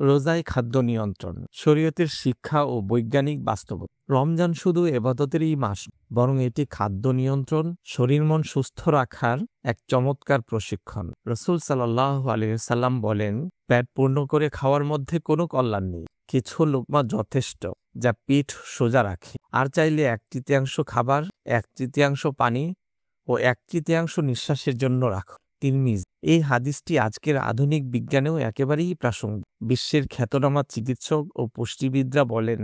রোজায় খাদ্য নিয়ন্ত্রণ, শরীয়তের শিক্ষা ও বৈজ্ঞানিক বাস্তবতা। রমজান শুধু এবাদতেরই মাস, বরং এটি খাদ্য নিয়ন্ত্রণ, শরীর মন সুস্থ রাখার এক চমৎকার প্রশিক্ষণ। রাসূল সাল্লাল্লাহু আলাইহি সাল্লাম বলেন, পেট পূর্ণ করে খাওয়ার মধ্যে কোনো কল্যাণ নেই। কিছু লোকমা যথেষ্ট, যা পিঠ সোজা রাখে। আর চাইলে 1/3 খাবার, 1/3 পানি ও 1/3 নিঃশ্বাসের জন্য রাখো। তিরমিজি। এই হাদিসটি আজকের আধুনিক বিজ্ঞানেও একেবারেই প্রাসঙ্গিক। বিশ্বের খ্যাতনামা চিকিৎসক ও পুষ্টিবিদরা বলেন,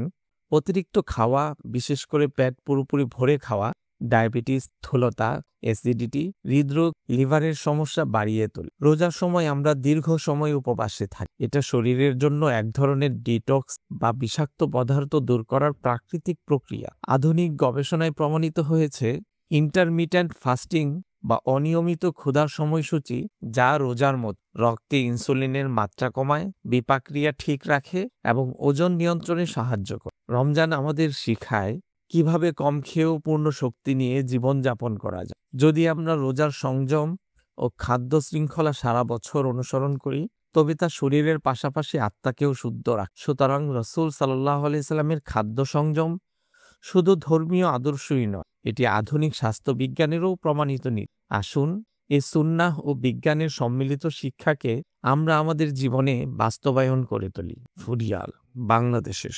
অতিরিক্ত খাওয়া, বিশেষ করে পেট পুরোপুরি ভরে খাওয়া, ডায়াবেটিস, স্থূলতা, অ্যাসিডিটি, হৃদরোগ, লিভারের সমস্যা বাড়িয়ে তোলে। রোজার সময় আমরা দীর্ঘ সময় উপবাসে থাকি। এটা শরীরের জন্য এক ধরনের ডিটক্স বা বিষাক্ত পদার্থ দূর করার প্রাকৃতিক প্রক্রিয়া। আধুনিক গবেষণায় প্রমাণিত হয়েছে, ইন্টারমিটেন্ট ফাস্টিং বা অনিয়মিত ক্ষুধার সময়সূচি, যা রোজার মতো রক্তে ইনসুলিনের মাত্রা কমায়, বিপাক্রিয়া ঠিক রাখে এবং ওজন নিয়ন্ত্রণে সাহায্য করে। রমজান আমাদের শিখায় কিভাবে কম খেয়েও পূর্ণ শক্তি নিয়ে জীবনযাপন করা যায়। যদি আমরা রোজার সংযম ও খাদ্য শৃঙ্খলা সারা বছর অনুসরণ করি, তবে তা শরীরের পাশাপাশি আত্মাকেও শুদ্ধ রাখে। সুতরাং রাসূল সাল্লাল্লাহু আলাইহি সাল্লামের খাদ্য সংযম শুধু ধর্মীয় আদর্শই নয়, এটি আধুনিক স্বাস্থ্যবিজ্ঞানেরও প্রমাণিত নীতি। আসুন এই সুন্নাহ ও বিজ্ঞানের সম্মিলিত শিক্ষাকে আমরা আমাদের জীবনে বাস্তবায়ন করে তুলি। ফুরিয়াল, বাংলাদেশের